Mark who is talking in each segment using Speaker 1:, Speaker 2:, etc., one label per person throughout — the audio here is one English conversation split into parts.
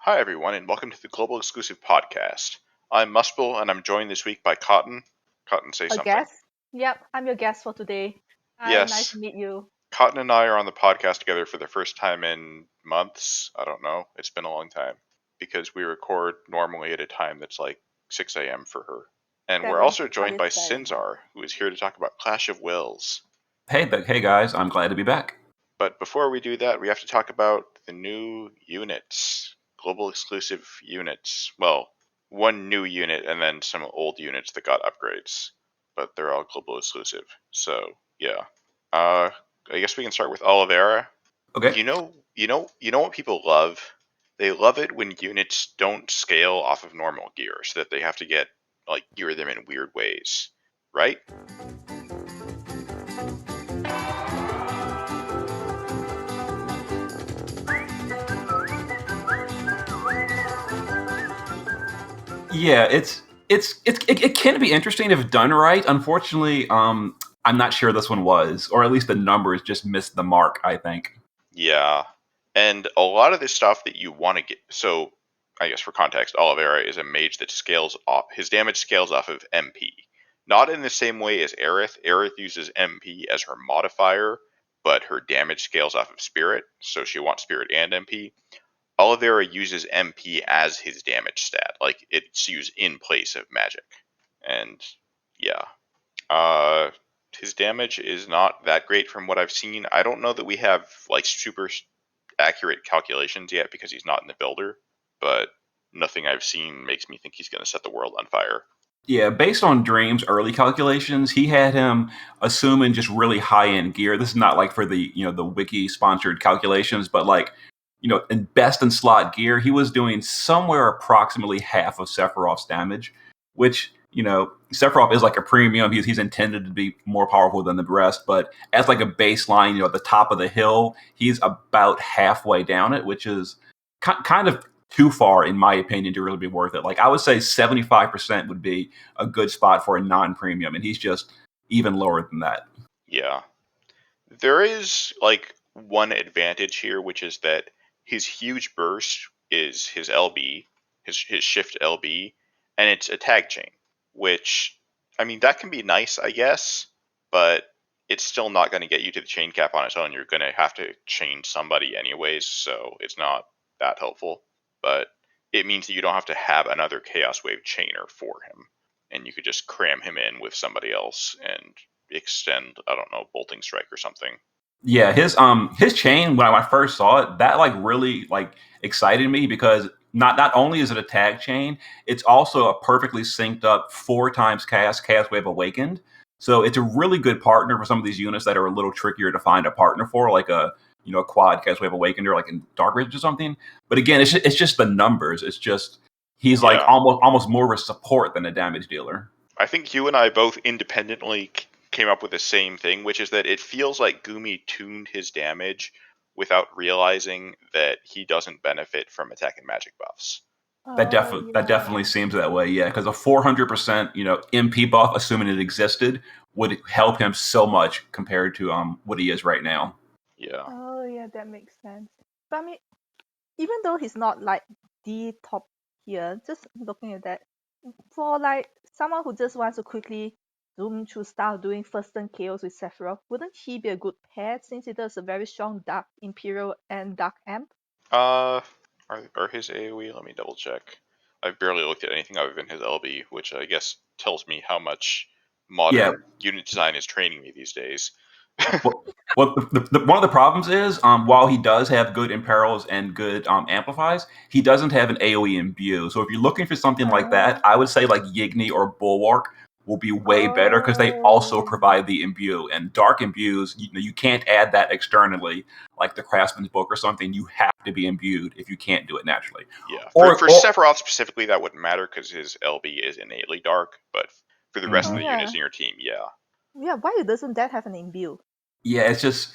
Speaker 1: Hi, everyone, and welcome to the Global Exclusive Podcast. I'm Muspel, and I'm joined this week by Cotton. Cotton, say
Speaker 2: A
Speaker 1: something.
Speaker 2: guest? Yep, I'm your guest for today. Hi, nice to
Speaker 1: Yes,
Speaker 2: meet you.
Speaker 1: Cotton and I are on the podcast together for the first time in months. I don't know. It's been a long time because we record normally at a time that's like 6 a.m. for her. And we're
Speaker 2: 7,
Speaker 1: also
Speaker 2: but
Speaker 1: joined by
Speaker 2: it's 7.
Speaker 1: Sinzar, who is here to talk about Clash of Wills.
Speaker 3: Hey guys, I'm glad to be back.
Speaker 1: But before we do that, we have to talk about the new units, global exclusive units. Well, one new unit and then some old units that got upgrades, but they're all global exclusive. So yeah, I guess we can start with Oliveira.
Speaker 3: Okay.
Speaker 1: You know what people love? They love it when units don't scale off of normal gear, so that they have to get gear them in weird ways, right?
Speaker 3: Yeah, it can be interesting if done right. Unfortunately, I'm not sure this one was, or at least the numbers just missed the mark, I think.
Speaker 1: Yeah. And a lot of this stuff that you want to get. So, I guess for context, Oliveira is a mage that scales off. His damage scales off of MP. Not in the same way as Aerith. Aerith uses MP as her modifier, but her damage scales off of Spirit. So she wants Spirit and MP. Oliveira uses MP as his damage stat. Like, it's used in place of magic. And, yeah. Uh, his damage is not that great from what I've seen. I don't know that we have super accurate calculations yet because he's not in the builder, but nothing I've seen makes me think he's going to set the world on fire.
Speaker 3: Yeah, based on Dream's early calculations, he had him assuming just really high end gear. This is not like for the wiki sponsored calculations, but in best in slot gear, he was doing somewhere approximately half of Sephiroth's damage, which Sephiroth is like a premium. He's intended to be more powerful than the rest, but as like a baseline, at the top of the hill, he's about halfway down it, which is kind of too far, in my opinion, to really be worth it. Like I would say 75% would be a good spot for a non-premium, and he's just even lower than that.
Speaker 1: Yeah. There is one advantage here, which is that his huge burst is his LB, his shift LB, and it's a tag chain, which, I mean, that can be nice, I guess, but it's still not going to get you to the chain cap on its own. You're going to have to chain somebody anyways, so it's not that helpful. But it means that you don't have to have another Chaos Wave chainer for him, and you could just cram him in with somebody else and extend, I don't know, Bolting Strike or something.
Speaker 3: Yeah, his chain when I first saw it, that really excited me because not only is it a tag chain, it's also a perfectly synced up 4 times Chaos Wave Awakened. So it's a really good partner for some of these units that are a little trickier to find a partner for, like a quad Chaos Wave Awakened or like in Dark Ridge or something. But again, it's just the numbers. It's just he's like
Speaker 1: Yeah.
Speaker 3: almost more of a support than a damage dealer.
Speaker 1: I think you and I both independently came up with the same thing, which is that it feels like Gumi tuned his damage without realizing that he doesn't benefit from attack and magic buffs.
Speaker 3: That
Speaker 2: Oh,
Speaker 3: definitely that
Speaker 2: yeah.
Speaker 3: definitely seems that way, yeah. Because a 400% MP buff, assuming it existed, would help him so much compared to what he is right now.
Speaker 1: Yeah.
Speaker 2: Oh, yeah, that makes sense. But I mean, even though he's not like the top here, just looking at that, for like someone who just wants to quickly zoom through stuff doing first turn KOs with Sephiroth, wouldn't he be a good pair since he does a very strong Dark Imperial and Dark Amp?
Speaker 1: Are his AoE? Let me double check. I've barely looked at anything other than his LB, which I guess tells me how much
Speaker 3: Yeah.
Speaker 1: modern unit design is training me these days.
Speaker 3: Well, one of the problems is, while he does have good imperils and good amplifies, he doesn't have an AoE imbue. So if you're looking for something like that, I would say like Yigni or Bulwark will be way better because they also
Speaker 2: Oh,
Speaker 3: provide the imbue. And dark imbues, you can't add that externally, like the Craftsman's Book or something. You have to be imbued if you can't do it naturally.
Speaker 1: Yeah,
Speaker 3: Or,
Speaker 1: for
Speaker 3: or
Speaker 1: Sephiroth specifically, that wouldn't matter because his LB is innately dark. But for the rest
Speaker 2: oh
Speaker 1: of the
Speaker 3: Mhm.
Speaker 1: units
Speaker 2: yeah.
Speaker 1: in your team, yeah,
Speaker 2: Yeah, why doesn't that have an imbue?
Speaker 3: Yeah, it's just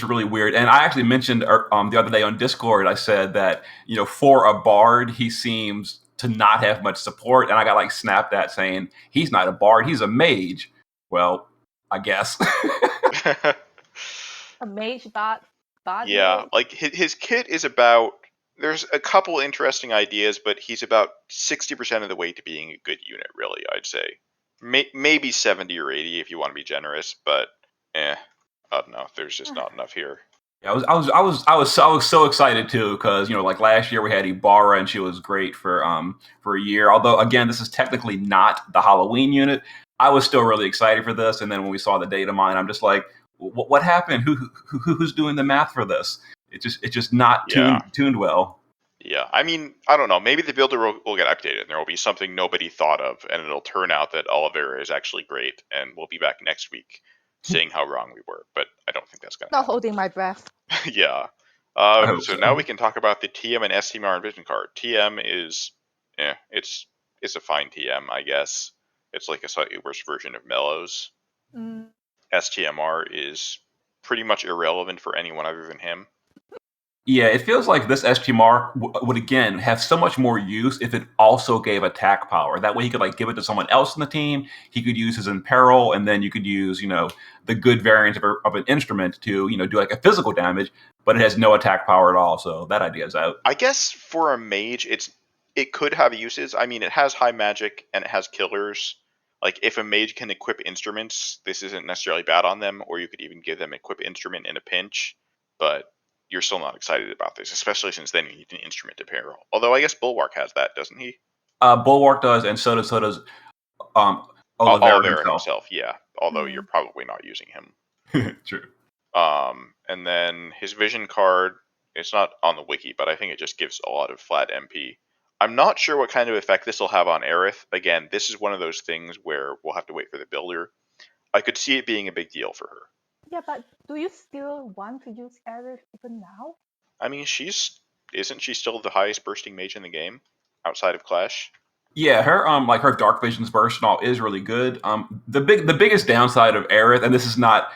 Speaker 3: really weird. And I actually mentioned the other day on Discord, I said that for a bard, he seems to not have much support, and I got like snapped at saying he's not a bard, he's a mage. Well, I guess.
Speaker 2: A mage bard
Speaker 1: yeah.
Speaker 2: mage?
Speaker 1: Like his kit is about There's a couple interesting ideas, but he's about 60% of the way to being a good unit, really, I'd say. Maybe 70 or 80 if you want to be generous, but I don't know. There's just not enough here.
Speaker 3: Yeah, I was so excited too because like last year we had Ibara and she was great for a year. Although again, this is technically not the Halloween unit. I was still really excited for this, and then when we saw the data mine, I'm just like, what happened? Who's doing the math for this? It's just not tuned well.
Speaker 1: Yeah, I mean, I don't know. Maybe the builder will get updated, and there will be something nobody thought of, and it'll turn out that Oliveira is actually great, and we'll be back next week saying how wrong we were. But I don't think that's going to
Speaker 2: Not
Speaker 1: happen.
Speaker 2: holding my breath.
Speaker 1: Yeah.
Speaker 3: hope
Speaker 1: So
Speaker 3: so.
Speaker 1: now we can talk about the TM and STMR vision card. TM is, it's a fine TM, I guess. It's like a slightly worse version of Mellows.
Speaker 2: Mm.
Speaker 1: STMR is pretty much irrelevant for anyone other than him.
Speaker 3: Yeah, it feels like this STMR would again have so much more use if it also gave attack power. That way he could like give it to someone else in the team. He could use his Imperil, and then you could use the good variant of an instrument to do like a physical damage, but it has no attack power at all. So that idea is out.
Speaker 1: I guess for a mage, it could have uses. I mean, it has high magic and it has killers. Like if a mage can equip instruments, this isn't necessarily bad on them, or you could even give them equip instrument in a pinch. But you're still not excited about this, especially since then you need an instrument to pair. Although I guess Bulwark has that, doesn't he?
Speaker 3: Bulwark does, and so does
Speaker 1: Oliveira himself. Yeah. Although you're probably not using him.
Speaker 3: True.
Speaker 1: And then his vision card, it's not on the wiki, but I think it just gives a lot of flat MP. I'm not sure what kind of effect this will have on Aerith. Again, this is one of those things where we'll have to wait for the builder. I could see it being a big deal for her.
Speaker 2: Yeah, but do you still want to use Aerith even now?
Speaker 1: I mean, isn't she still the highest bursting mage in the game outside of Clash?
Speaker 3: Yeah, her her Dark Vision's burst and all is really good. The biggest downside of Aerith, and this is not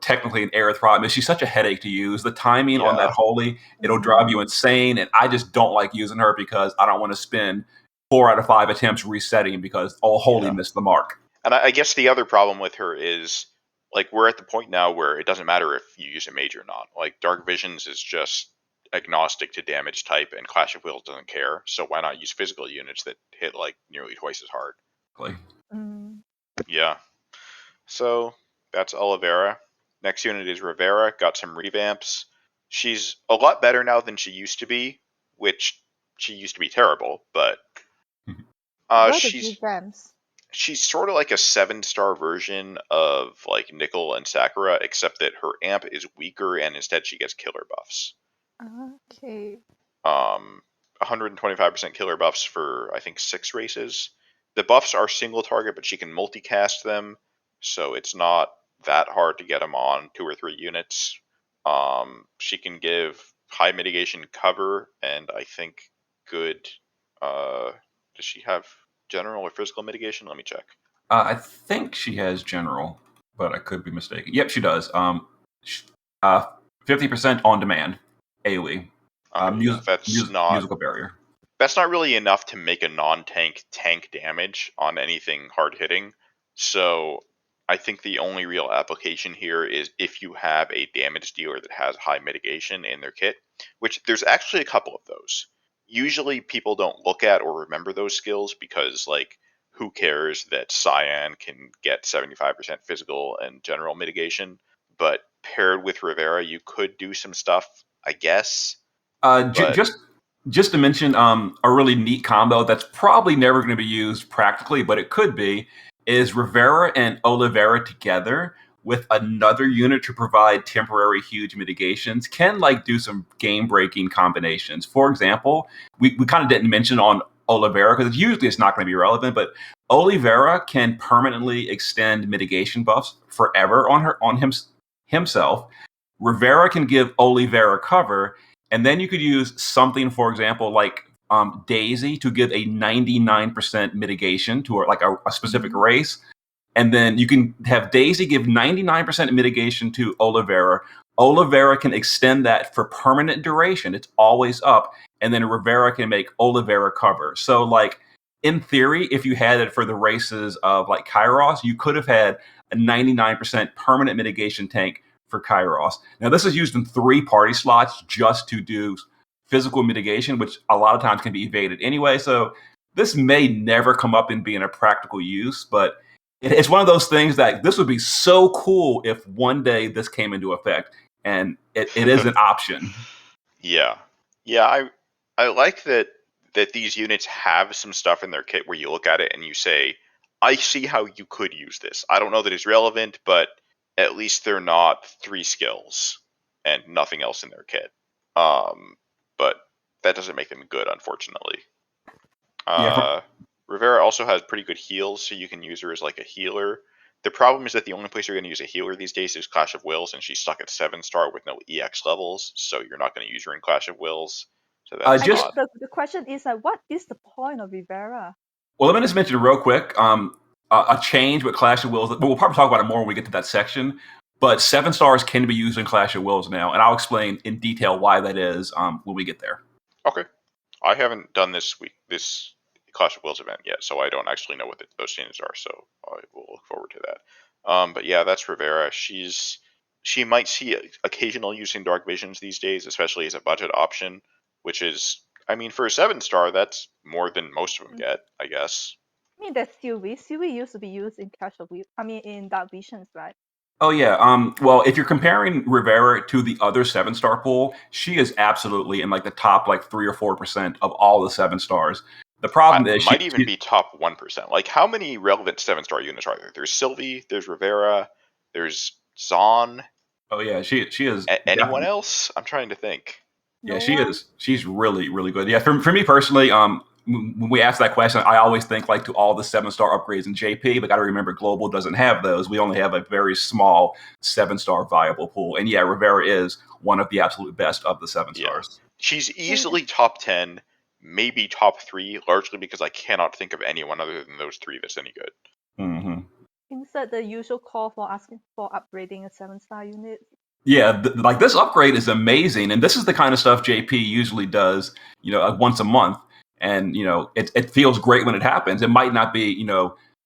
Speaker 3: technically an Aerith problem, is she's such a headache to use. The timing on that holy, it'll drive you insane, and I just don't like using her because I don't want to spend 4 out of 5 attempts resetting because holy missed the mark.
Speaker 1: And I guess the other problem with her is like we're at the point now where it doesn't matter if you use a mage or not. Like Dark Visions is just agnostic to damage type, and Clash of Wills doesn't care. So why not use physical units that hit like nearly twice as hard? Yeah. So that's Oliveira. Next unit is Rivera. Got some revamps. She's a lot better now than she used to be, which she used to be terrible, but she's sort of like a 7-star version of like Nickel and Sakura, except that her amp is weaker and instead she gets killer buffs.
Speaker 2: Okay.
Speaker 1: 125% killer buffs for I think 6 races. The buffs are single target, but she can multicast them, so it's not that hard to get them on 2 or 3 units. She can give high mitigation cover, and I think good. Does she have general or physical mitigation? Let me check.
Speaker 3: I think she has general, but I could be mistaken. Yep, she does. 50% on demand, AoE. Musical barrier.
Speaker 1: That's not really enough to make a non-tank tank damage on anything hard hitting. So I think the only real application here is if you have a damage dealer that has high mitigation in their kit, which there's actually a couple of those. Usually people don't look at or remember those skills because like who cares that Cyan can get 75% physical and general mitigation, but paired with Rivera you could do some stuff, I guess.
Speaker 3: Just to mention a really neat combo that's probably never going to be used practically, but it could be, is Rivera and Oliveira together with another unit to provide temporary huge mitigations can like do some game-breaking combinations. For example, we kind of didn't mention on Oliveira because usually it's not going to be relevant, but Oliveira can permanently extend mitigation buffs forever on himself. Rivera can give Oliveira cover, and then you could use something, for example, like Daisy to give a 99% mitigation to like a specific race. And then you can have Daisy give 99% mitigation to Oliveira. Oliveira can extend that for permanent duration. It's always up. And then Rivera can make Oliveira cover. So like in theory, if you had it for the races of like Kairos, you could have had a 99% permanent mitigation tank for Kairos. Now, this is used in 3 party slots just to do physical mitigation, which a lot of times can be evaded anyway. So this may never come up in being a practical use, but it's one of those things that this would be so cool if one day this came into effect, and it is an option.
Speaker 1: Yeah, I like that these units have some stuff in their kit where you look at it and you say, I see how you could use this. I don't know that it's relevant, but at least they're not 3 skills and nothing else in their kit. But that doesn't make them good, unfortunately. Rivera also has pretty good heals, so you can use her as like a healer. The problem is that the only place you're going to use a healer these days is Clash of Wills, and she's stuck at 7-star with no EX levels, so you're not going to use her in Clash of Wills. So that's
Speaker 2: I guess the question is like, what is the point of Rivera?
Speaker 3: Well, let me just mention real quick a change with Clash of Wills. We'll probably talk about it more when we get to that section. But 7 stars can be used in Clash of Wills now, and I'll explain in detail why that is when we get there.
Speaker 1: Okay. I haven't done this Clash of Wills event yet, so I don't actually know what those changes are, so I will look forward to that. But yeah, that's Rivera. She might see occasional use in Dark Visions these days, especially as a budget option, which is, I mean, for a 7-star, that's more than most of them get, I guess.
Speaker 2: I mean, that's Sylvie. Sylvie used to be used in Clash of Wills. I mean, in Dark Visions, right?
Speaker 3: Oh yeah. Well, if you're comparing Rivera to the other 7-star pool, she is absolutely in like the top like 3 or 4% of all the 7 stars. The problem is
Speaker 1: might even be top 1%. Like, how many relevant 7-star units are there? There's Sylvie, there's Rivera, there's Zon.
Speaker 3: Oh yeah, she is.
Speaker 1: Anyone else? I'm trying to think.
Speaker 3: Yeah, she is. She's really, really good. Yeah, for me personally, when we ask that question, I always think like to all the 7-star upgrades in JP, but got to remember Global doesn't have those. We only have a very small 7-star viable pool. And yeah, Rivera is one of the absolute best of the 7 stars.
Speaker 1: Yeah. She's easily top 10, maybe top 3, largely because I cannot think of anyone other than those 3 that's any good.
Speaker 3: Mm-hmm.
Speaker 2: Insert the usual call for asking for upgrading a 7-star unit.
Speaker 3: Yeah, like this upgrade is amazing, and this is the kind of stuff JP usually does, once a month. And, it feels great when it happens. It might not be,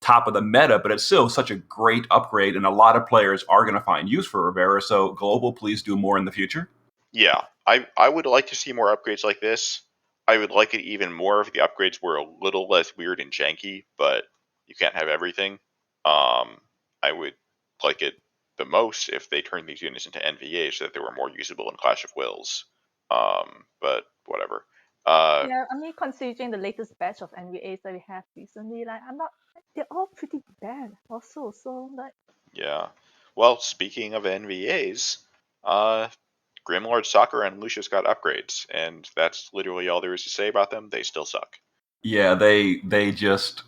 Speaker 3: top of the meta, but it's still such a great upgrade. And a lot of players are going to find use for Rivera. So Global, please do more in the future.
Speaker 1: Yeah, I would like to see more upgrades like this. I would like it even more if the upgrades were a little less weird and janky, but you can't have everything. I would like it the most if they turned these units into NVA so that they were more usable in Clash of Wills. But whatever.
Speaker 2: Yeah, I mean, considering the latest batch of NVAs that we have recently, like they're all pretty bad also. So like.
Speaker 1: Yeah. Well, speaking of NVAs, Grimlord Sakura and Lucius got upgrades, and that's literally all there is to say about them. They still suck.
Speaker 3: Yeah, they just.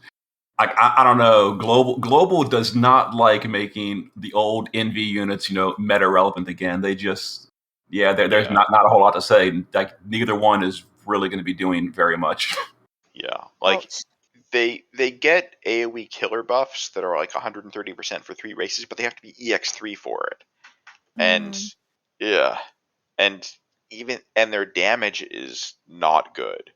Speaker 3: I don't know. Global does not like making the old NV units, meta relevant again. They just, there's not a whole lot to say. Like neither one is really going to be doing very much.
Speaker 1: Yeah, like they get AoE killer buffs that are like 130% for 3 races, but they have to be EX3 for it. And yeah, and their damage is not good.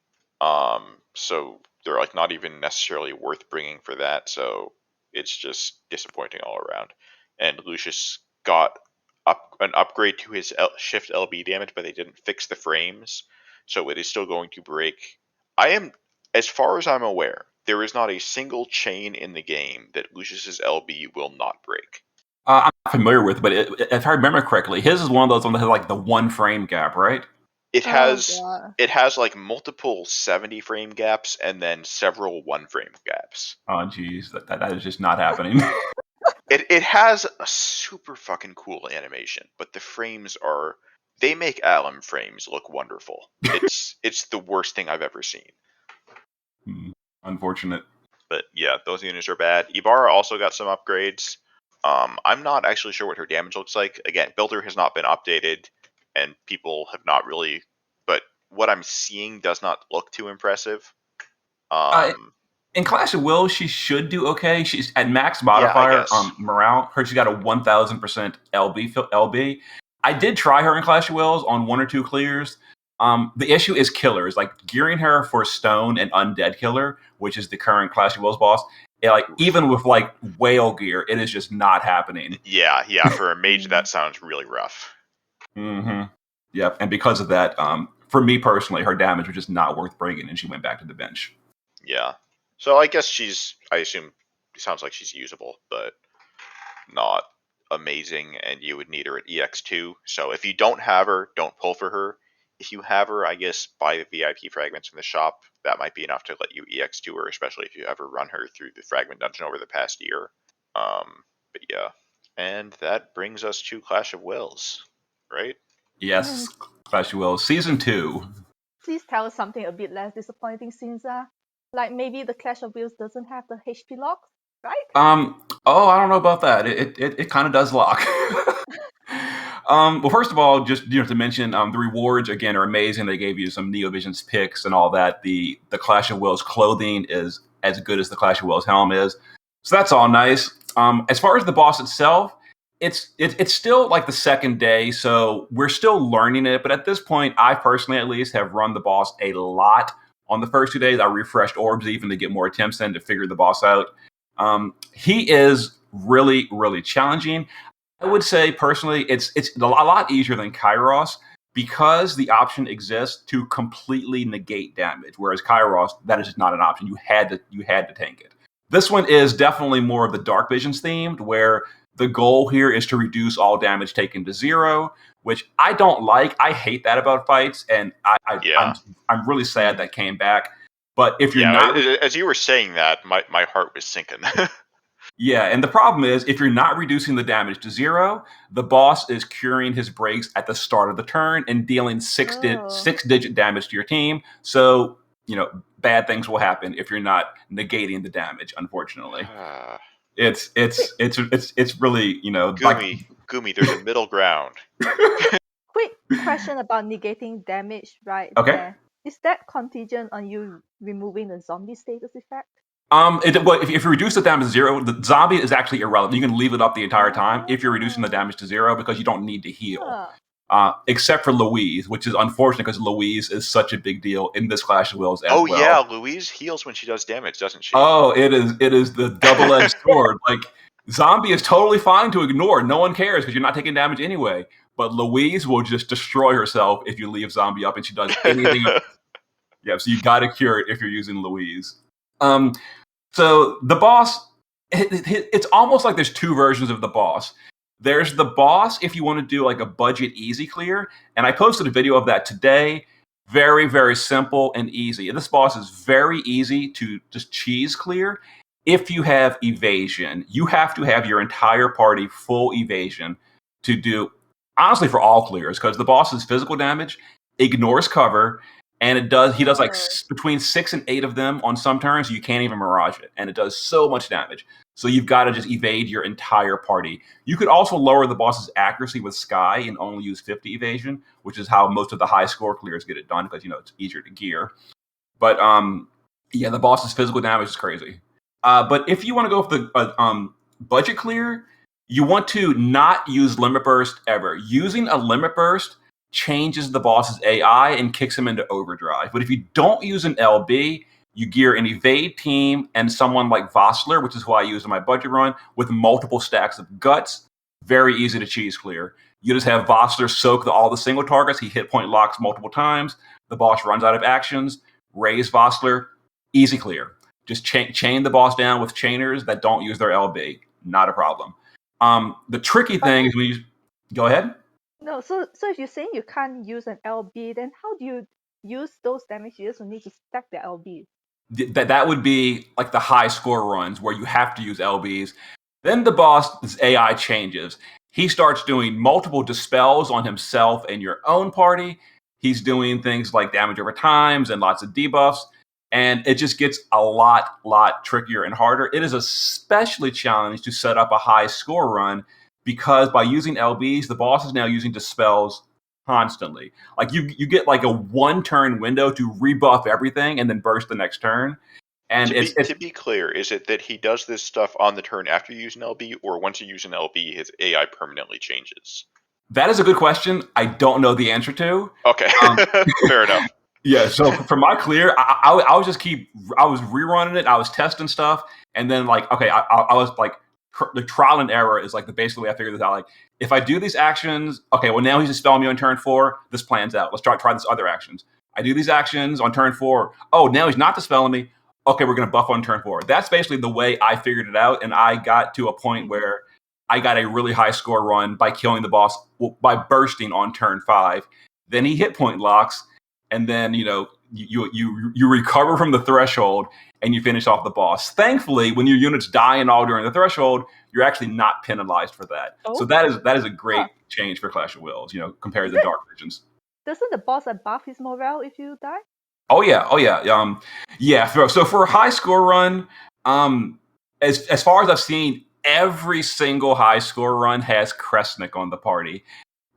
Speaker 1: So they're like not even necessarily worth bringing for that. So it's just disappointing all around. And Lucius got an upgrade to his shift LB damage, but they didn't fix the frames, so it is still going to break. As far as I'm aware, there is not a single chain in the game that Lucius's LB will not break.
Speaker 3: I'm not familiar with, but if I remember correctly, his is one of those ones that has like the 1 frame gap, right?
Speaker 1: It has like multiple 70 frame gaps and then several 1 frame gaps.
Speaker 3: Oh geez, that is just not happening.
Speaker 1: It has a super fucking cool animation, but the frames they make alum frames look wonderful. It's the worst thing I've ever seen.
Speaker 3: Unfortunate.
Speaker 1: But yeah, those units are bad. Ibara also got some upgrades. I'm not actually sure what her damage looks like. Again, Builder has not been updated, and people have not really. But what I'm seeing does not look too impressive.
Speaker 3: In Clash of Wills, she should do okay. She's at max modifier morale. She got a 1000% LB. I did try her in Clash of Wills on 1 or 2 clears. The issue is killers. Like gearing her for Stone and Undead Killer, which is the current Clash of Wills boss. Even with like whale gear, it is just not happening.
Speaker 1: Yeah. For a mage, that sounds really rough.
Speaker 3: Mm-hmm. Yep. And because of that, for me personally, her damage was just not worth bringing, and she went back to the bench.
Speaker 1: Yeah. So I guess I assume, it sounds like she's usable, but not amazing, and you would need her at EX2. So if you don't have her, don't pull for her. If you have her, I guess buy the VIP fragments in the shop. That might be enough to let you EX2 her, especially if you ever run her through the fragment dungeon over the past year. But yeah. And that brings us to Clash of Wills, right?
Speaker 3: Yes, Clash of Wills Season 2.
Speaker 2: Please tell us something a bit less disappointing, Sinza. Like maybe the Clash of Wills doesn't have the HP lock, right?
Speaker 3: Oh, I don't know about that. It kind of does lock. Well, first of all, just to mention, the rewards again are amazing. They gave you some NeoVision's picks and all that. The Clash of Wills clothing is as good as the Clash of Wills helm is, so that's all nice. As far as the boss itself, it's still like the second day, so we're still learning it. But at this point, I personally at least have run the boss a lot. On the first 2 days, I refreshed orbs even to get more attempts in to figure the boss out. He is really, really challenging. I would say personally, it's a lot easier than Kairos because the option exists to completely negate damage. Whereas Kairos, that is just not an option. You had to tank it. This one is definitely more of the Dark Visions themed, where the goal here is to reduce all damage taken to 0, which I don't like. I hate that about fights, and I'm really sad that came back. But if you're not,
Speaker 1: as you were saying that, my heart was sinking.
Speaker 3: Yeah, and the problem is, if you're not reducing the damage to 0, the boss is curing his breaks at the start of the turn and dealing six-digit damage to your team. So, bad things will happen if you're not negating the damage. Unfortunately, it's really
Speaker 1: Gumi. There's a middle ground.
Speaker 2: Quick question about negating damage right
Speaker 3: Okay.
Speaker 2: there. Is that contingent on you removing the zombie status effect?
Speaker 3: If you reduce the damage to 0, the zombie is actually irrelevant. You can leave it up the entire time if you're reducing the damage to 0 because you don't need to heal. Except for Louise, which is unfortunate because Louise is such a big deal in this Clash of Wills as well.
Speaker 1: Oh yeah, Louise heals when she does damage, doesn't she?
Speaker 3: Oh, it is the double-edged sword. Like, zombie is totally fine to ignore. No one cares because you're not taking damage anyway. But Louise will just destroy herself if you leave zombie up and she does anything. Yeah, so you gotta cure it if you're using Louise. So the boss, it's almost like there's two versions of the boss. There's the boss if you want to do like a budget easy clear, and I posted a video of that today. Very, very simple and easy. This boss is very easy to just cheese clear. If you have evasion, you have to have your entire party full evasion to do, honestly, for all clears, because the boss's physical damage ignores cover. And he does like between 6 and 8 of them on some turns. So you can't even mirage it. And it does so much damage. So you've got to just evade your entire party. You could also lower the boss's accuracy with Sky and only use 50 evasion, which is how most of the high score clears get it done because, it's easier to gear. But the boss's physical damage is crazy. But if you want to go with the budget clear, you want to not use Limit Burst ever. Using a Limit Burst changes the boss's AI and kicks him into overdrive. But if you don't use an LB, you gear an evade team and someone like Vossler, which is who I use in my budget run, with multiple stacks of guts. Very easy to cheese clear. You just have Vossler soak all the single targets. He hit point locks multiple times. The boss runs out of actions. Raise Vossler. Easy clear. Just chain the boss down with chainers that don't use their LB. Not a problem. The tricky thing is when you... Go ahead.
Speaker 2: No, so if you're saying you can't use an LB, then how do you use those damage dealers who need to stack their LB?
Speaker 3: That would be like the high score runs where you have to use LBs. Then the boss's AI changes. He starts doing multiple dispels on himself and your own party. He's doing things like damage over times and lots of debuffs. And it just gets a lot trickier and harder. It is especially challenging to set up a high score run because by using LBs, the boss is now using dispels constantly. Like you get like a 1-turn window to rebuff everything and then burst the next turn. And
Speaker 1: to be clear, is it that he does this stuff on the turn after you use an LB, or once you use an LB, his AI permanently changes?
Speaker 3: That is a good question. I don't know the answer to.
Speaker 1: Okay, fair enough.
Speaker 3: Yeah, so for my clear, I was rerunning it. I was testing stuff, and then I was like, the trial and error is like the basic way I figured this out. Like, if I do these actions, okay, well now he's dispelling me on turn 4. This plans out. Let's try this other actions. I do these actions on turn 4. Oh, now he's not dispelling me. Okay, we're going to buff on turn 4. That's basically the way I figured it out, and I got to a point where I got a really high score run by killing the boss by bursting on turn 5. Then he hit point locks, and then you recover from the threshold and you finish off the boss. Thankfully, when your units die and all during the threshold, you're actually not penalized for that.
Speaker 2: Oh.
Speaker 3: So that is a great change for Clash of Wills, compared to the Dark Visions.
Speaker 2: Doesn't the boss buff his morale if you die?
Speaker 3: Oh yeah. So for a high score run, as far as I've seen, every single high score run has Kresnik on the party.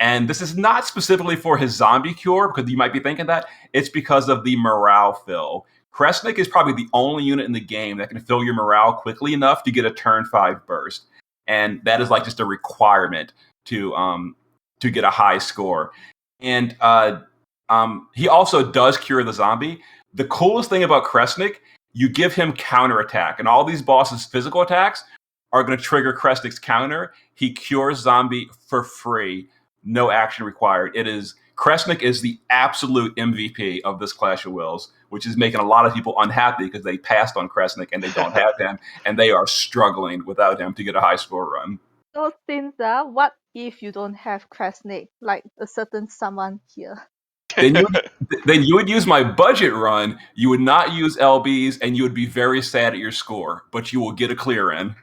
Speaker 3: And this is not specifically for his zombie cure, because you might be thinking that. It's because of the morale fill. Kresnik is probably the only unit in the game that can fill your morale quickly enough to get a turn 5 burst. And that is like just a requirement to get a high score. And he also does cure the zombie. The coolest thing about Kresnik, you give him counterattack, and all these bosses' physical attacks are going to trigger Kresnik's counter. He cures zombie for free. No action required. Kresnik is the absolute MVP of this Clash of Wills, which is making a lot of people unhappy because they passed on Kresnik and they don't have him, and they are struggling without him to get a high score run.
Speaker 2: So Sinza, what if you don't have Kresnik, like a certain someone here?
Speaker 3: Then you would use my budget run, you would not use LBs, and you would be very sad at your score, but you will get a clear in.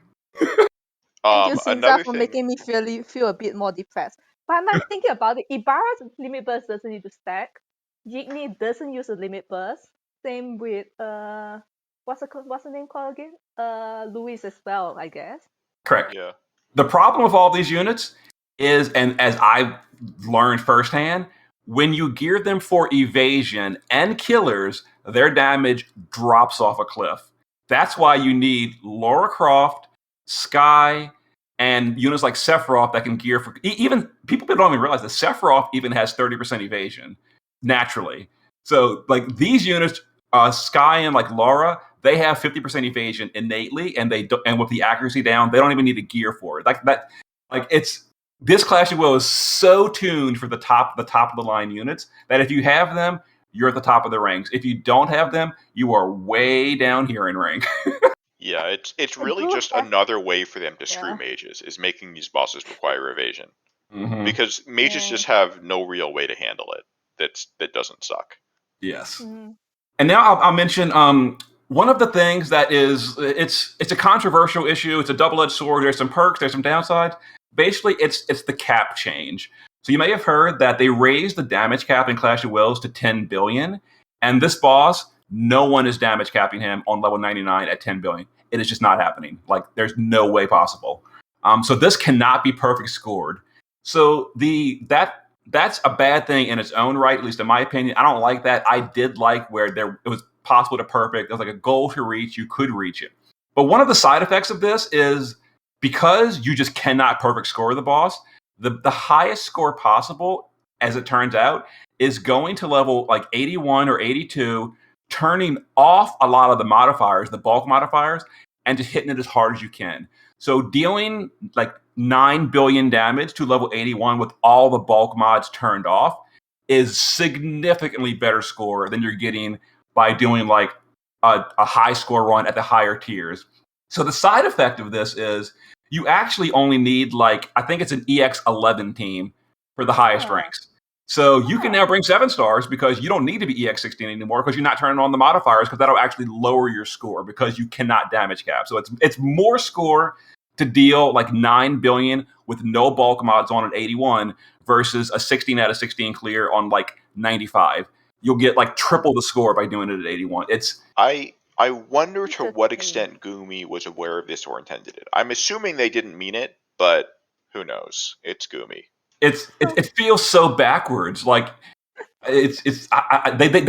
Speaker 2: Thank you, Sinza, for making me feel a bit more depressed. But I'm thinking about it. Ibara's limit burst doesn't need to stack. Jigny doesn't use a limit burst. Same with what's the name called again? Luis as well, I guess.
Speaker 3: Correct.
Speaker 1: Yeah.
Speaker 3: The problem with all these units is, and as I've learned firsthand, when you gear them for evasion and killers, their damage drops off a cliff. That's why you need Lara Croft, Skye, and units like Sephiroth that can gear for... Even people don't even realize that Sephiroth even has 30% evasion, naturally. So, like, these units, Skye and, like, Lara, they have 50% evasion innately, and with the accuracy down, they don't even need to gear for it. This Clash of Wills is so tuned for the top of the line units that if you have them, you're at the top of the ranks. If you don't have them, you are way down here in rank.
Speaker 1: Yeah, it's really just another way for them to screw mages, is making these bosses require evasion.
Speaker 3: Mm-hmm.
Speaker 1: Because mages just have no real way to handle it that doesn't suck.
Speaker 3: Yes. Mm-hmm. And now I'll mention one of the things that it's a controversial issue. It's a double-edged sword. There's some perks, there's some downsides. Basically, it's the cap change. So you may have heard that they raised the damage cap in Clash of Wills to 10 billion. And this boss, no one is damage capping him on level 99 at 10 billion. It is just not happening. Like, there's no way possible. So this cannot be perfect scored. So that's a bad thing in its own right, at least in my opinion. I don't like that. I did like where it was possible to perfect. It was like a goal to reach. You could reach it. But one of the side effects of this is, because you just cannot perfect score the boss, the highest score possible, as it turns out, is going to level like 81 or 82, turning off a lot of the modifiers, the bulk modifiers, and just hitting it as hard as you can. So dealing like 9 billion damage to level 81 with all the bulk mods turned off is significantly better score than you're getting by doing like a high score run at the higher tiers. So the side effect of this is you actually only need, like, I think it's an EX11 team for the highest ranks. So you can now bring 7 stars because you don't need to be EX16 anymore, because you're not turning on the modifiers, because that'll actually lower your score because you cannot damage cap. So it's more score to deal like 9 billion with no bulk mods on at 81 versus a 16 out of 16 clear on like 95. You'll get like triple the score by doing it at 81.
Speaker 1: I wonder to what extent Gumi was aware of this or intended it. I'm assuming they didn't mean it, but who knows? It's Gumi.
Speaker 3: It feels so backwards. Like they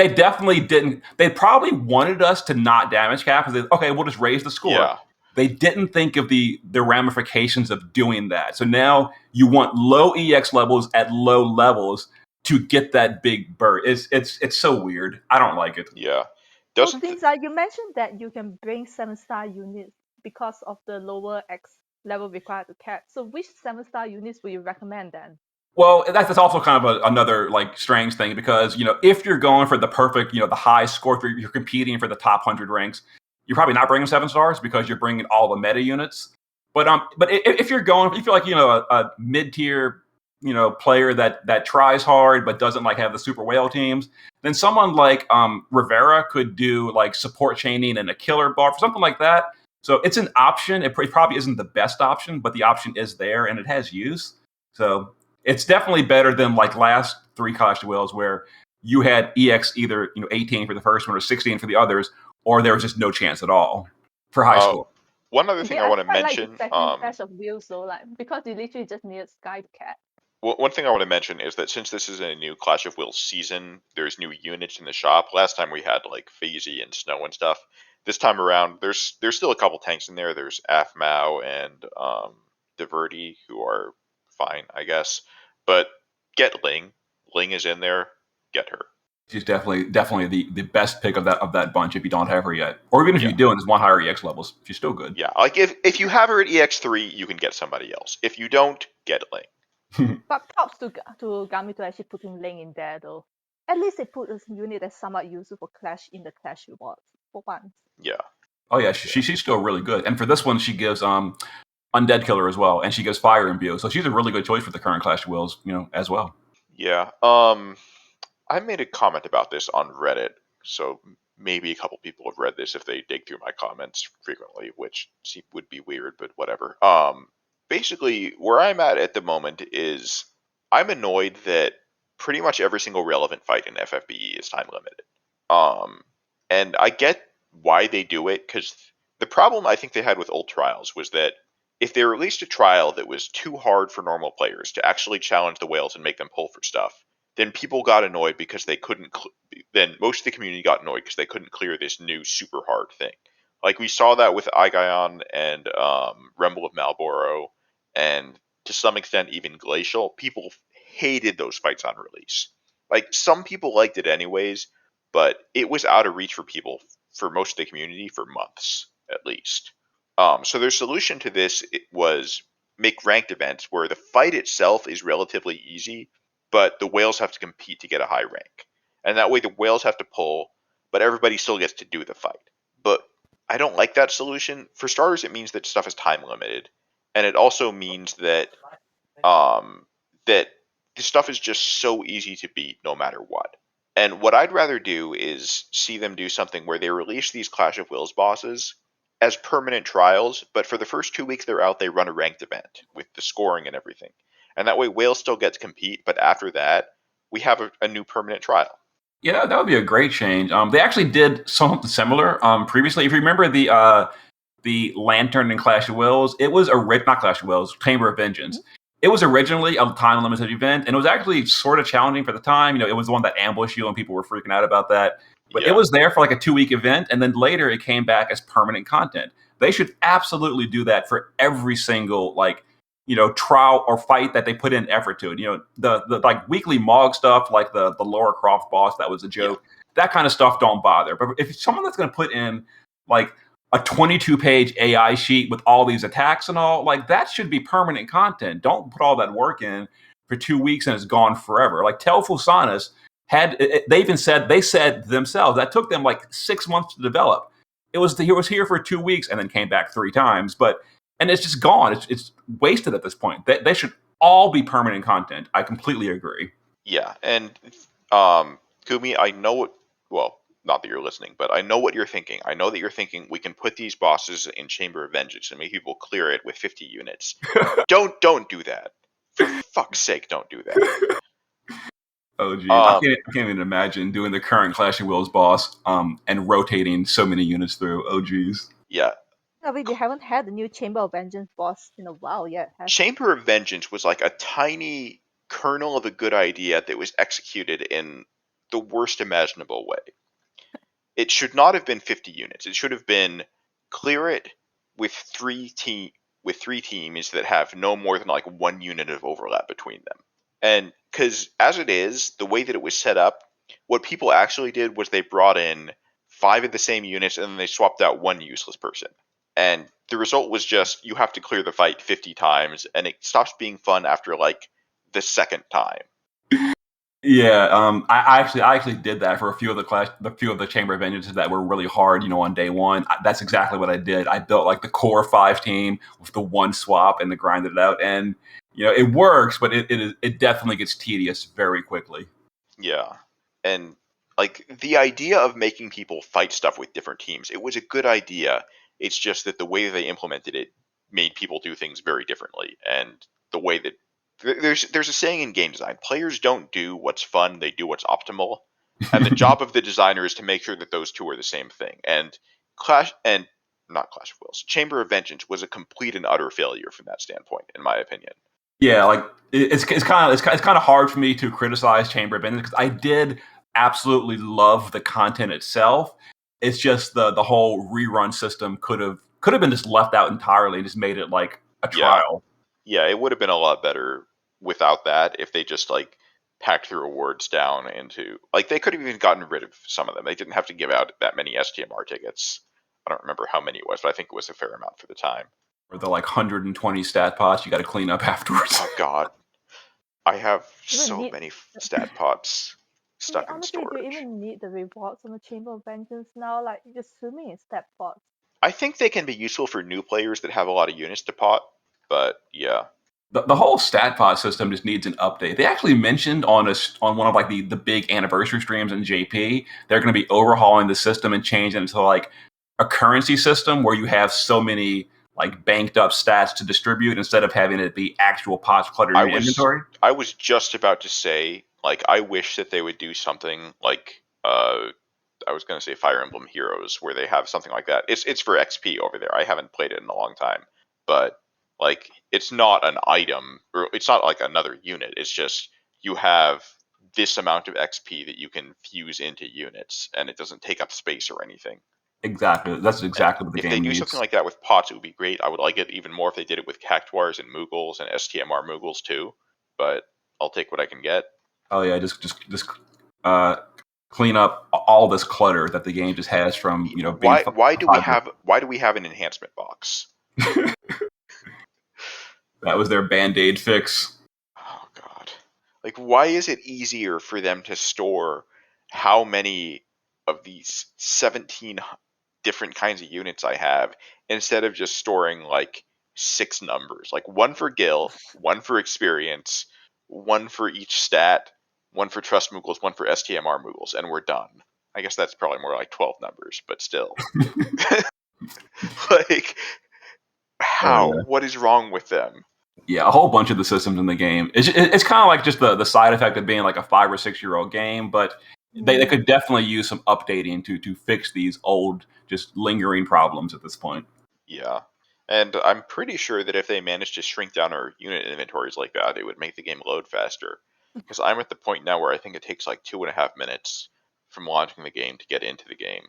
Speaker 3: definitely didn't. They probably wanted us to not damage cap. Okay, we'll just raise the score.
Speaker 1: Yeah.
Speaker 3: They didn't think of the ramifications of doing that. So now you want low EX levels at low levels to get that big burst. It's so weird. I don't like it.
Speaker 1: Yeah.
Speaker 2: Things like you mentioned that you can bring 7-star units because of the lower X level required to cat. So which 7-star units would you recommend then?
Speaker 3: Well, that's also kind of another like strange thing because if you're going for the perfect the high score, if you're competing for the top 100 ranks, you're probably not bringing 7 stars because you're bringing all the meta units. But if you're going, if you're like a mid tier player that tries hard but doesn't like have the super whale teams, then someone like Rivera could do like support chaining and a killer buff or something like that. So it's an option. It probably isn't the best option, but the option is there and it has use. So it's definitely better than like last 3 Clash of Wills where you had EX either 18 for the first one or 16 for the others, or there was just no chance at all for high score.
Speaker 1: One other thing I want to
Speaker 2: quite like
Speaker 1: mention,
Speaker 2: the second Clash of Wills though, like because you literally just needed Sky cat.
Speaker 1: one thing I want to mention is that since this is a new Clash of Wills season, there's new units in the shop. Last time we had like Phasey and Snow and stuff. This time around, there's still a couple tanks in there. There's Afmao and Diverty, who are fine, I guess. But get Ling. Ling is in there. Get her.
Speaker 3: She's definitely the best pick of that bunch if you don't have her yet, or even if you do and there's one higher EX levels, she's still good.
Speaker 1: Yeah, like if you have her at EX3, you can get somebody else. If you don't, get Ling.
Speaker 2: But props to Gami to actually putting Ling in there though. At least they put a unit that's somewhat useful for Clash in the Clash rewards for once.
Speaker 1: Yeah.
Speaker 3: Oh yeah, she's still really good. And for this one, she gives Undead Killer as well, and she gives Fire Imbue. So she's a really good choice for the current Clash of Wills, as well.
Speaker 1: Yeah. I made a comment about this on Reddit, so maybe a couple people have read this if they dig through my comments frequently, which would be weird, but whatever. Basically, where I'm at the moment is I'm annoyed that pretty much every single relevant fight in FFBE is time limited. And I get why they do it, because the problem I think they had with old trials was that if they released a trial that was too hard for normal players to actually challenge the whales and make them pull for stuff, then people got annoyed because they couldn't. Then most of the community got annoyed because they couldn't clear this new super hard thing. Like we saw that with Aigaon and Remble of Malboro, and to some extent even Glacial. People hated those fights on release. Like some people liked it anyways, but it was out of reach for people for most of the community for months at least. So their solution to this was make ranked events where the fight itself is relatively easy, but the whales have to compete to get a high rank. And that way the whales have to pull, but everybody still gets to do the fight. But I don't like that solution. For starters, it means that stuff is time limited. And it also means that that this stuff is just so easy to beat no matter what. And what I'd rather do is see them do something where they release these Clash of Wills bosses as permanent trials, but for the first 2 weeks they're out, they run a ranked event with the scoring and everything. And that way Wales still get to compete, but after that, we have a new permanent trial.
Speaker 3: Yeah, that would be a great change. They actually did something similar previously. If you remember the Lantern in Clash of Wills, it was not Clash of Wills, Chamber of Vengeance. It was originally a time limited event, and it was actually sort of challenging for the time. It was the one that ambushed you, and people were freaking out about that. But It was there for like a 2-week event, and then later it came back as permanent content. They should absolutely do that for every single trial or fight that they put in effort to it. The like weekly Mog stuff, like the Laura Croft boss, that was a joke. Yeah. That kind of stuff don't bother. But if someone that's going to put in like a 22-page AI sheet with all these attacks and all, like that should be permanent content. Don't put all that work in for 2 weeks and it's gone forever. Like Tel Fusanis they said themselves that took them like 6 months to develop. It was here for 2 weeks and then came back 3 times, and it's just gone. It's wasted at this point. They should all be permanent content. I completely agree.
Speaker 1: Yeah, and Kumi, I know not that you're listening, but I know what you're thinking. I know that you're thinking we can put these bosses in Chamber of Vengeance and make people clear it with 50 units. Don't do that. For fuck's sake, don't do that.
Speaker 3: Oh, geez. I can't even imagine doing the current Clash of Wills boss and rotating so many units through. Oh, geez.
Speaker 1: Yeah.
Speaker 2: They haven't had the new Chamber of Vengeance boss in a while yet.
Speaker 1: Chamber of Vengeance was like a tiny kernel of a good idea that was executed in the worst imaginable way. It should not have been 50 units. It should have been clear it with three teams that have no more than like 1 unit of overlap between them. And because as it is, the way that it was set up, what people actually did was they brought in 5 of the same units and then they swapped out 1 useless person. and the result was just you have to clear the fight 50 times, and it stops being fun after like the second time.
Speaker 3: Yeah, I actually did that for a few of the Chamber of Vengeances that were really hard, on day one. That's exactly what I did. I built like the core 5 team with the one swap and then grinded it out, and it works, but it definitely gets tedious very quickly.
Speaker 1: Yeah, and like the idea of making people fight stuff with different teams, it was a good idea. It's just that the way they implemented it made people do things very differently, and the way that there's a saying in game design: players don't do what's fun, they do what's optimal. And the job of the designer is to make sure that those two are the same thing. And not Clash of Wills, Chamber of Vengeance was a complete and utter failure from that standpoint, in my opinion.
Speaker 3: Yeah, like it's kind of hard for me to criticize Chamber of Vengeance because I did absolutely love the content itself. It's just the whole rerun system could have been just left out entirely and just made it like a trial.
Speaker 1: Yeah, it would have been a lot better without that if they just like packed the rewards down into like they could have even gotten rid of some of them. They didn't have to give out that many STMR tickets. I don't remember how many it was, but I think it was a fair amount for the time.
Speaker 3: Or the like 120 stat pots you got to clean up afterwards.
Speaker 1: Oh God, I have
Speaker 2: You
Speaker 1: so
Speaker 2: need-
Speaker 1: many stat pots stuck in
Speaker 2: honestly, do
Speaker 1: storage.
Speaker 2: you even need the rewards on the Chamber of Vengeance now? Like, you're just swimming in stat pots.
Speaker 1: I think they can be useful for new players that have a lot of units to pot, but yeah.
Speaker 3: The whole stat pod system just needs an update. They actually mentioned on one of like the big anniversary streams in JP, they're going to be overhauling the system and changing it to like a currency system where you have so many like banked up stats to distribute instead of having it be actual pots cluttered in your inventory.
Speaker 1: I was just about to say, like, I wish that they would do something like, I was going to say Fire Emblem Heroes, where they have something like that. It's for XP over there. I haven't played it in a long time, but like, it's not an item, or it's not like another unit. It's just you have this amount of XP that you can fuse into units, and it doesn't take up space or anything.
Speaker 3: Exactly. That's exactly what the
Speaker 1: If they
Speaker 3: game
Speaker 1: do
Speaker 3: needs.
Speaker 1: something like that with pots, it would be great. I would like it even more if they did it with Cactuars and Moogles and STMR Moogles too. But I'll take what I can get.
Speaker 3: Oh yeah, just uh, clean up all this clutter that the game just has from being.
Speaker 1: Why do we have an enhancement box?
Speaker 3: That was their Band-Aid fix.
Speaker 1: Oh God! Like, why is it easier for them to store how many of these 17 different kinds of units I have instead of just storing like 6 numbers, like one for Gil, one for experience, one for each stat, one for trust Moogles, one for STMR Moogles, and we're done. I guess that's probably more like 12 numbers, but still. Like, how?
Speaker 3: Yeah.
Speaker 1: What is wrong with them?
Speaker 3: Yeah, a whole bunch of the systems in the game. It's kind of like just the side effect of being like a 5 or 6 year old game, but they could definitely use some updating to fix these old, just lingering problems at this point.
Speaker 1: Yeah. And I'm pretty sure that if they managed to shrink down our unit inventories like that, it would make the game load faster. Because I'm at the point now where I think it takes like 2.5 minutes from launching the game to get into the game.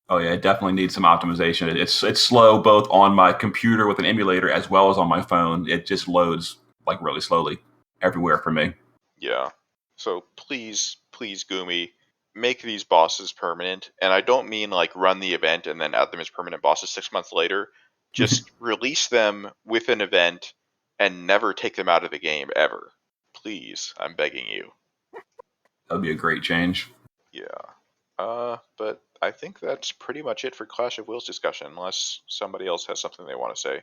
Speaker 3: Oh yeah, it definitely needs some optimization. It's slow both on my computer with an emulator as well as on my phone. It just loads like really slowly everywhere for me.
Speaker 1: Yeah. So please, please, Gumi, make these bosses permanent. And I don't mean like run the event and then add them as permanent bosses 6 months later. Just release them with an event and never take them out of the game ever. Please, I'm begging you.
Speaker 3: That'd be a great change.
Speaker 1: Yeah. But I think that's pretty much it for Clash of Wills discussion, unless somebody else has something they want to say.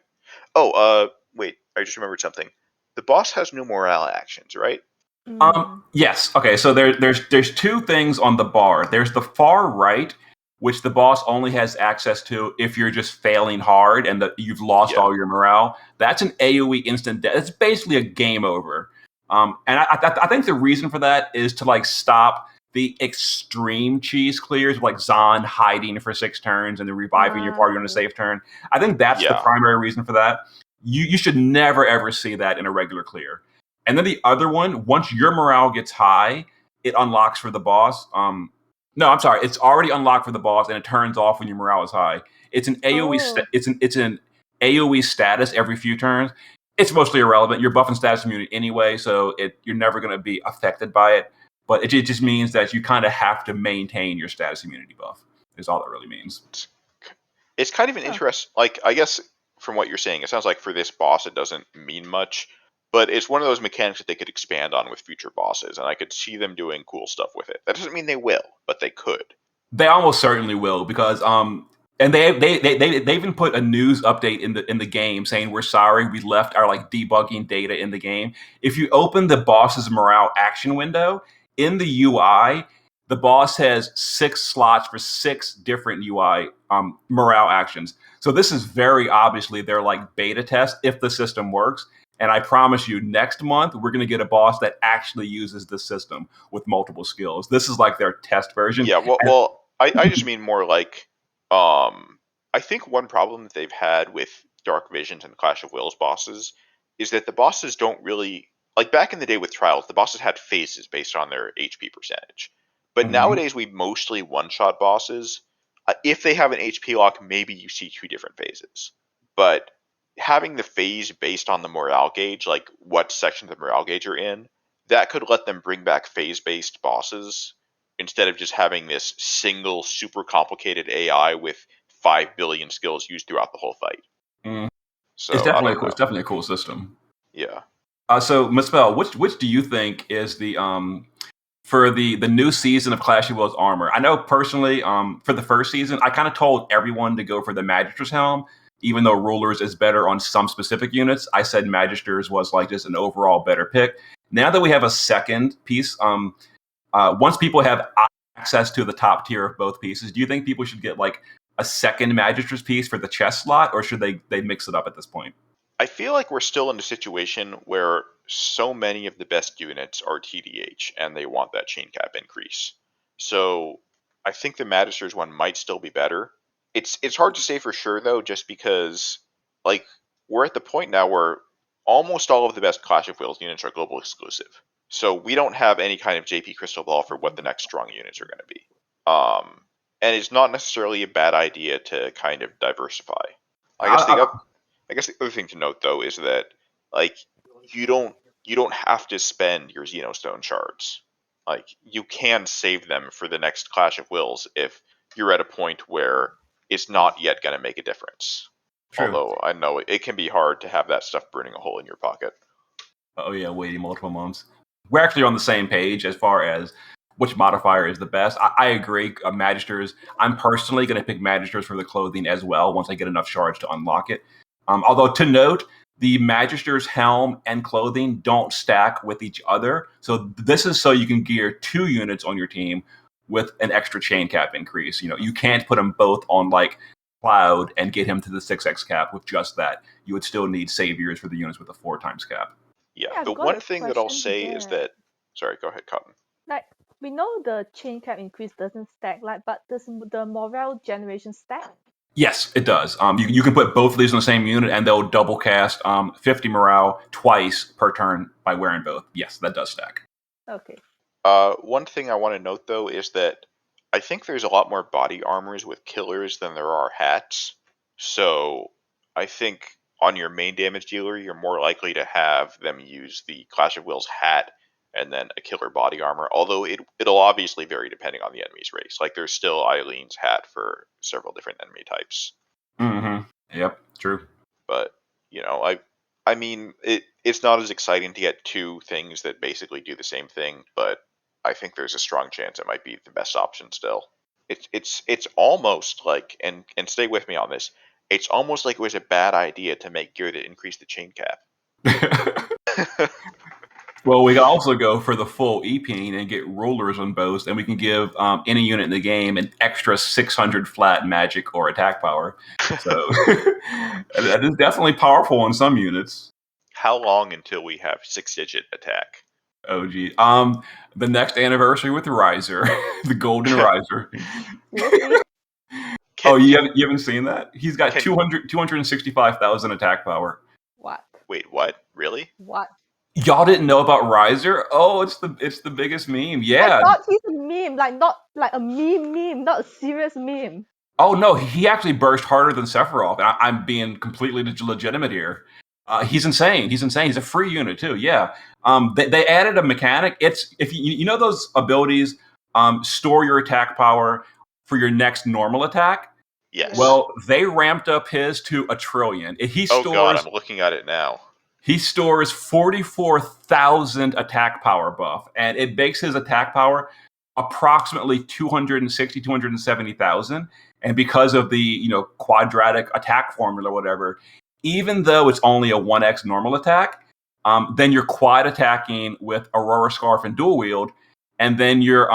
Speaker 1: Oh, wait, I just remembered something. The boss has no morale actions, right?
Speaker 3: Yes. Okay. So there's 2 things on the bar. There's the far right, which the boss only has access to if you're just failing hard and that you've lost all your morale. That's an AOE instant death. It's basically a game over. And I think the reason for that is to like stop the extreme cheese clears, like Zahn hiding for 6 turns and then reviving your party on a safe turn. I think that's the primary reason for that. You should never ever see that in a regular clear. And then the other one, once your morale gets high, it unlocks for the boss. No, I'm sorry, it's already unlocked for the boss, and it turns off when your morale is high. It's an AOE. It's an AOE status every few turns. It's mostly irrelevant. You're buffing status immunity anyway, so you're never going to be affected by it. But it just means that you kind of have to maintain your status immunity buff. Is all that really means.
Speaker 1: It's kind of an
Speaker 2: Huh.
Speaker 1: interest. Like, I guess from what you're saying, it sounds like for this boss it doesn't mean much, but it's one of those mechanics that they could expand on with future bosses, and I could see them doing cool stuff with it. That doesn't mean they will, but they could.
Speaker 3: They almost certainly will because and they even put a news update in the game saying we're sorry we left our like debugging data in the game. If you open the boss's morale action window in the UI, the boss has 6 slots for 6 different UI morale actions. So this is very obviously their like beta test if the system works. And I promise you, next month we're going to get a boss that actually uses the system with multiple skills. This is like their test version.
Speaker 1: Yeah, well, I just mean more like, I think one problem that they've had with Dark Visions and Clash of Wills bosses is that the bosses don't really, like back in the day with Trials, the bosses had phases based on their HP percentage. But
Speaker 3: Mhm.
Speaker 1: nowadays we mostly one-shot bosses. If they have an HP lock, maybe you see 2 different phases. But having the phase based on the morale gauge, like what section of the morale gauge you're in, that could let them bring back phase-based bosses instead of just having this single super complicated AI with 5 billion skills used throughout the whole fight.
Speaker 3: Mm.
Speaker 1: So I don't know.
Speaker 3: It's definitely a cool system.
Speaker 1: Yeah.
Speaker 3: So Mispel, which do you think is the for the new season of Clash of Wills Armor? I know personally, for the first season, I kind of told everyone to go for the Magister's Helm, even though Rulers is better on some specific units. I said Magister's was like just an overall better pick. Now that we have a second piece, once people have access to the top tier of both pieces, do you think people should get like a second Magister's piece for the chest slot, or should they mix it up at this point?
Speaker 1: I feel like we're still in a situation where so many of the best units are TDH and they want that chain cap increase. So I think the Magister's one might still be better. It's hard to say for sure though, just because like we're at the point now where almost all of the best Clash of Wills units are global exclusive. So we don't have any kind of JP crystal ball for what the next strong units are going to be. And it's not necessarily a bad idea to kind of diversify. I guess the I guess the other thing to note though is that like you don't you don't have to spend your Xenostone shards. Like you can save them for the next Clash of Wills if you're at a point where it's not yet going to make a difference.
Speaker 3: True.
Speaker 1: Although I know it can be hard to have that stuff burning a hole in your pocket.
Speaker 3: Oh yeah, waiting multiple months. We're actually on the same page as far as which modifier is the best. I agree. Magisters. I'm personally going to pick Magisters for the clothing as well once I get enough shards to unlock it. Although to note, the Magister's helm and clothing don't stack with each other. So this is so you can gear 2 units on your team with an extra chain cap increase. You know, you can't put them both on like Cloud and get him to the 6x cap with just that. You would still need saviors for the units with a 4 times cap.
Speaker 1: Yeah,
Speaker 2: Yeah,
Speaker 1: the
Speaker 2: I've got
Speaker 1: one
Speaker 2: a
Speaker 1: thing that I'll
Speaker 2: question
Speaker 1: say is
Speaker 2: there.
Speaker 1: that sorry, go ahead, Cotton.
Speaker 2: Like, we know the chain cap increase doesn't stack, like, but does the morale generation stack?
Speaker 3: Yes, it does. You can put both of these in the same unit, and they'll double cast 50 morale twice per turn by wearing both. Yes, that does stack.
Speaker 2: Okay.
Speaker 1: One thing I want to note though is that I think there's a lot more body armors with killers than there are hats. So I think on your main damage dealer, you're more likely to have them use the Clash of Wills hat and then a killer body armor. Although it'll obviously vary depending on the enemy's race. Like there's still Eileen's hat for several different enemy types.
Speaker 3: Mm-hmm. Yep, true.
Speaker 1: But I mean it's not as exciting to get 2 things that basically do the same thing, but I think there's a strong chance it might be the best option still. It's almost like and stay with me on this. It's almost like it was a bad idea to make gear that increased the chain cap.
Speaker 3: Well, we can also go for the full EPing and get rulers on both, and we can give any unit in the game an extra 600 flat magic or attack power. So that is definitely powerful on some units.
Speaker 1: How long until we have 6-digit attack?
Speaker 3: Oh gee. The next anniversary with the Riser, the Golden Riser.
Speaker 2: Seriously?
Speaker 3: Oh, you haven't seen that? He's got 265,000 attack power.
Speaker 2: What?
Speaker 1: Wait, what? Really?
Speaker 2: What?
Speaker 3: Y'all didn't know about Riser? Oh, it's the biggest meme. Yeah.
Speaker 2: I thought he's a meme, like not like a meme, not a serious meme.
Speaker 3: Oh no, he actually burst harder than Sephiroth. I'm being completely legitimate here. He's insane. He's insane. He's a free unit too. Yeah. They added a mechanic. It's if you know those abilities, store your attack power for your next normal attack.
Speaker 1: Yes.
Speaker 3: Well, they ramped up his to 1 trillion.
Speaker 1: Oh god, I'm looking at it now.
Speaker 3: He stores 44,000 attack power buff, and it makes his attack power approximately 260, 270,000. And because of the quadratic attack formula, or whatever, even though it's only a 1x normal attack, then you're quad attacking with Aurora Scarf and Dual Wield, and then you're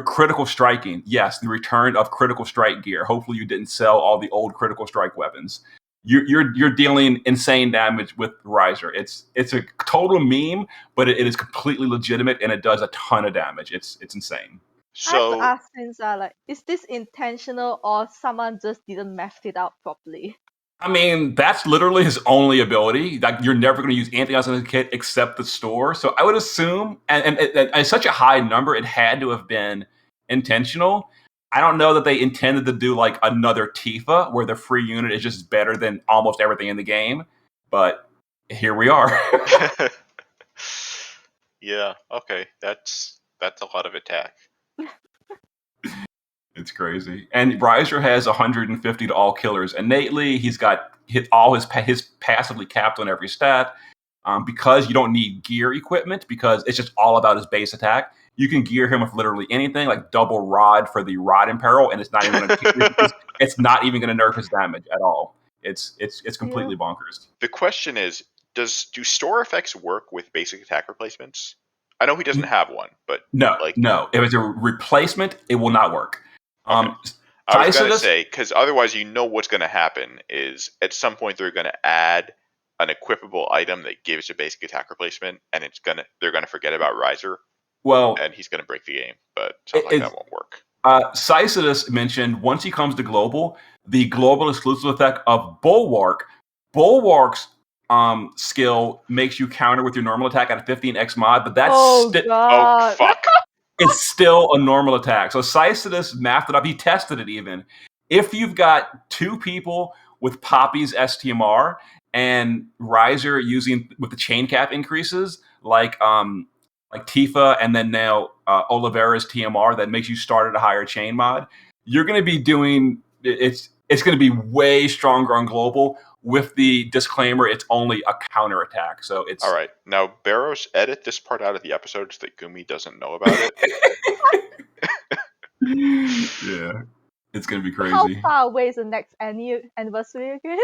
Speaker 3: critical striking. Yes, the return of critical strike gear. Hopefully, you didn't sell all the old critical strike weapons. You're dealing insane damage with Riser. It's a total meme, but it is completely legitimate, and it does a ton of damage. It's insane.
Speaker 2: I have to
Speaker 1: So
Speaker 2: ask since is this intentional or someone just didn't math it out properly?
Speaker 3: I mean, that's literally his only ability. Like, you're never going to use anything else in the kit except the store. So I would assume, and at such a high number, it had to have been intentional. I don't know that they intended to do like another Tifa, where the free unit is just better than almost everything in the game. But here we are.
Speaker 1: yeah, okay, that's a lot of attack.
Speaker 3: It's crazy. And Riser has 150 to all killers innately. He's got his passively capped on every stat. Because you don't need gear equipment, because it's just all about his base attack. You can gear him with literally anything, like double rod for the rod imperil, and it's not even going to nerf his damage at all. It's completely bonkers.
Speaker 1: The question is, do store effects work with basic attack replacements? I know he doesn't have one, but
Speaker 3: no. If it's a replacement, it will not work.
Speaker 1: Okay. I was going to say, because otherwise what's going to happen is at some point they're going to add an equipable item that gives a basic attack replacement, and they're going to forget about Riser.
Speaker 3: Well,
Speaker 1: and he's going to break the game, but something like that won't work.
Speaker 3: Sycidus mentioned once he comes to global, the global exclusive effect of Bulwark. Bulwark's skill makes you counter with your normal attack at a 15x mod, but that's
Speaker 1: oh fuck.
Speaker 3: It's still a normal attack. So Sycidus mathed it up. He tested it even. If you've got 2 people with Poppy's STMR and Riser using with the chain cap increases, like Tifa and then now Olivera's TMR that makes you start at a higher chain mod, you're going to be doing it's going to be way stronger on global, with the disclaimer it's only a counter attack. So it's
Speaker 1: all right. Now, Barrows, edit this part out of the episode so that Gumi doesn't know about it.
Speaker 3: Yeah, it's going to be crazy.
Speaker 2: How far away is the next anniversary again?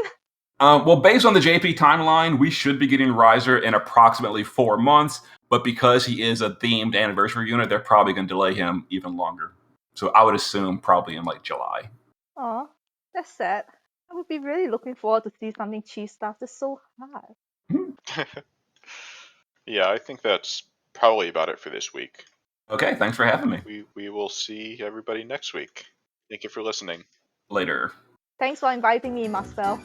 Speaker 3: Well, based on the JP timeline, we should be getting Riser in approximately 4 months. But because he is a themed anniversary unit, they're probably going to delay him even longer. So I would assume probably in like July.
Speaker 2: Oh, that's sad. I would be really looking forward to see something cheese stuff. It's so hard.
Speaker 1: Yeah, I think that's probably about it for this week.
Speaker 3: Okay, thanks for having me.
Speaker 1: We will see everybody next week. Thank you for listening.
Speaker 3: Later.
Speaker 2: Thanks for inviting me, Marcel.